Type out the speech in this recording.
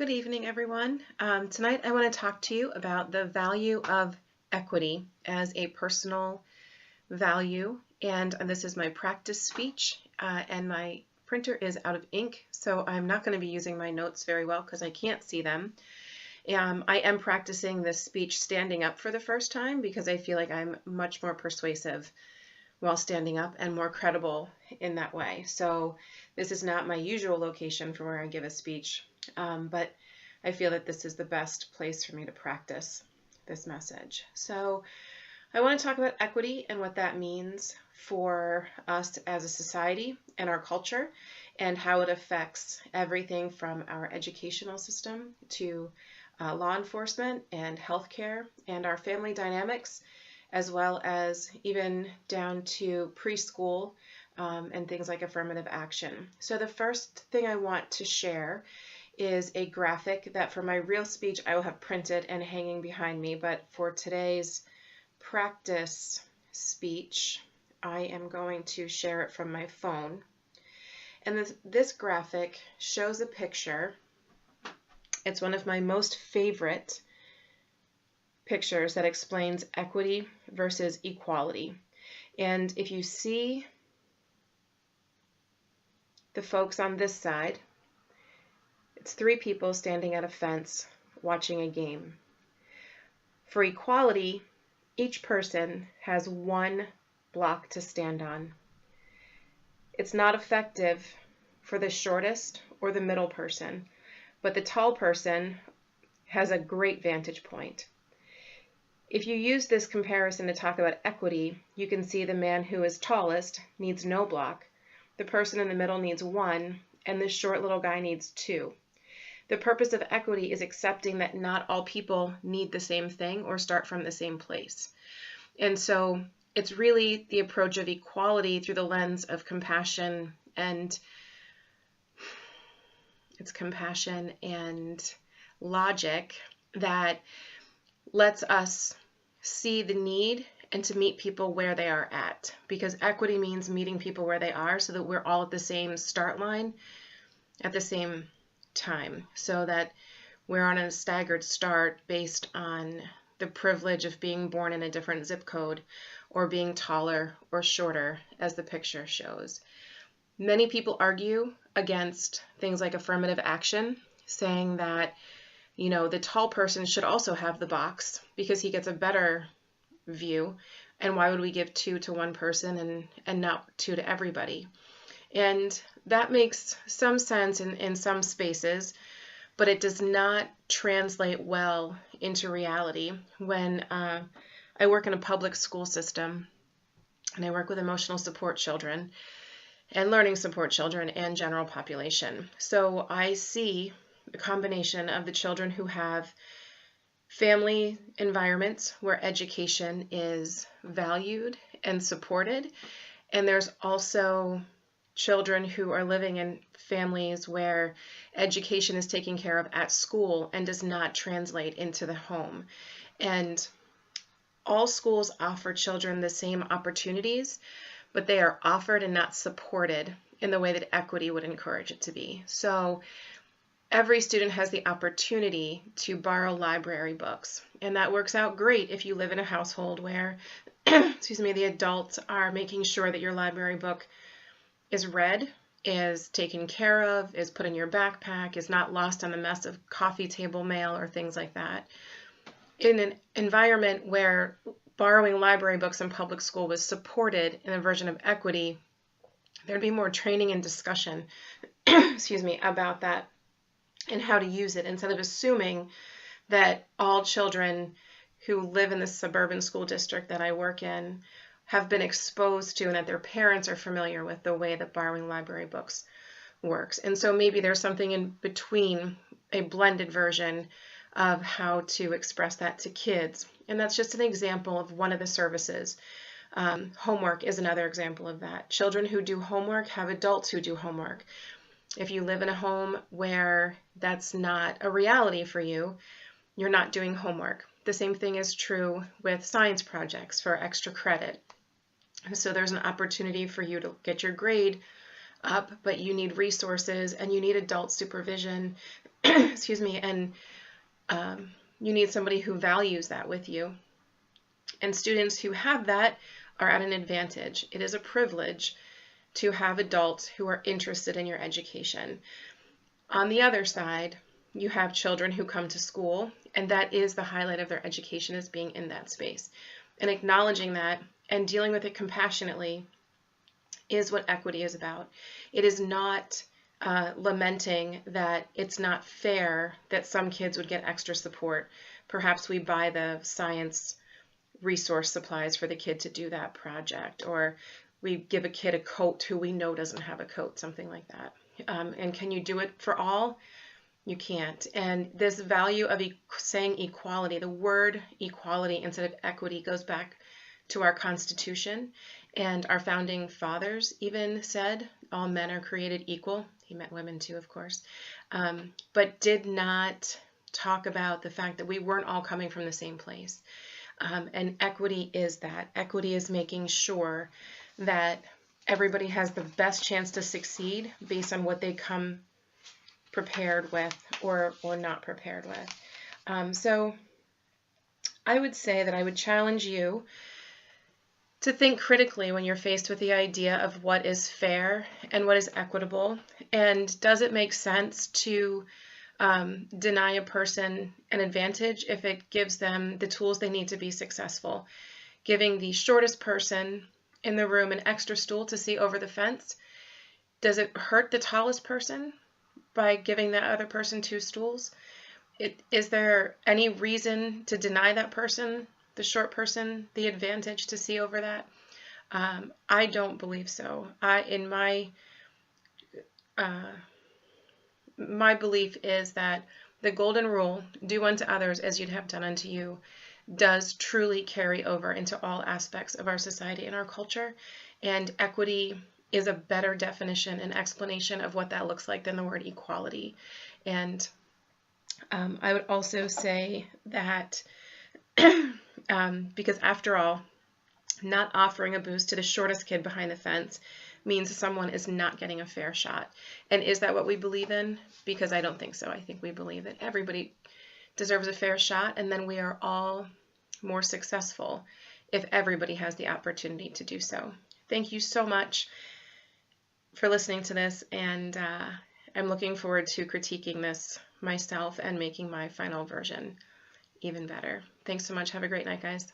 Good evening, everyone. Tonight I want to talk to you about the value of equity as a personal value. And this is my practice speech, and my printer is out of ink, so I'm not going to be using my notes very well because I can't see them. I am practicing this speech standing up for the first time because I feel like I'm much more persuasive while standing up and more credible in that way. So this is not my usual location for where I give a speech, but I feel that this is the best place for me to practice this message. So I want to talk about equity and what that means for us as a society and our culture, and how it affects everything from our educational system to law enforcement and healthcare and our family dynamics, as well as even down to preschool and things like affirmative action. So the first thing I want to share is a graphic that for my real speech I will have printed and hanging behind me, but for today's practice speech I am going to share it from my phone. And this graphic shows a picture. It's one of my most favorite pictures that explains equity versus equality. And if you see the folks on this side, it's three people standing at a fence watching a game. For equality, each person has one block to stand on. It's not effective for the shortest or the middle person, but the tall person has a great vantage point. If you use this comparison to talk about equity, you can see the man who is tallest needs no block, the person in the middle needs one, and this short little guy needs two. The purpose of equity is accepting that not all people need the same thing or start from the same place. And so it's really the approach of equality through the lens of compassion, and it's compassion and logic that lets us see the need and to meet people where they are at, because equity means meeting people where they are so that we're all at the same start line at the same time, so that we're on a staggered start based on the privilege of being born in a different zip code or being taller or shorter, as the picture shows. Many people argue against things like affirmative action, saying that the tall person should also have the box because he gets a better view, and why would we give two to one person and not two to everybody? And that makes some sense in some spaces, but it does not translate well into reality. When I work in a public school system, and I work with emotional support children and learning support children and general population. So I see a combination of the children who have family environments where education is valued and supported, and there's also children who are living in families where education is taken care of at school and does not translate into the home. And all schools offer children the same opportunities, but they are offered and not supported in the way that equity would encourage it to be. So every student has the opportunity to borrow library books, and that works out great if you live in a household where the adults are making sure that your library book is read, is taken care of, is put in your backpack, is not lost on the mess of coffee table mail or things like that. In an environment where borrowing library books in public school was supported in a version of equity, there'd be more training and discussion about that and how to use it, instead of assuming that all children who live in the suburban school district that I work in have been exposed to and that their parents are familiar with the way that borrowing library books works. And so maybe there's something in between, a blended version of how to express that to kids. And that's just an example of one of the services. Homework is another example of that. Children who do homework have adults who do homework. If you live in a home where that's not a reality for you, you're not doing homework. The same thing is true with science projects for extra credit. So there's an opportunity for you to get your grade up, but you need resources and you need adult supervision, excuse me, and you need somebody who values that with you. And students who have that are at an advantage. It is a privilege to have adults who are interested in your education. On the other side, you have children who come to school, and that is the highlight of their education, is being in that space. And acknowledging that and dealing with it compassionately is what equity is about. It is not lamenting that it's not fair that some kids would get extra support. Perhaps we buy the science resource supplies for the kid to do that project, or we give a kid a coat who we know doesn't have a coat, something like that. And can you do it for all? You can't. And this value of saying equality, the word equality instead of equity, goes back to our Constitution. And our founding fathers even said all men are created equal. He meant women too, of course, but did not talk about the fact that we weren't all coming from the same place. And equity is that. Equity is making sure that everybody has the best chance to succeed based on what they come prepared with or not prepared with. So I would say that I would challenge you to think critically when you're faced with the idea of what is fair and what is equitable, and does it make sense to deny a person an advantage if it gives them the tools they need to be successful? Giving the shortest person in the room an extra stool to see over the fence, does it hurt the tallest person by giving that other person 2 stools? Is there any reason to deny that person, the short person, the advantage to see over that? I don't believe so. My belief is that the golden rule, do unto others as you'd have done unto you, does truly carry over into all aspects of our society and our culture. And equity is a better definition and explanation of what that looks like than the word equality. And I would also say that because after all, not offering a boost to the shortest kid behind the fence means someone is not getting a fair shot. And is that what we believe in? Because I don't think so. I think we believe that everybody deserves a fair shot, and then we are all more successful if everybody has the opportunity to do so. Thank you so much for listening to this, and I'm looking forward to critiquing this myself and making my final version even better. Thanks so much. Have a great night, guys.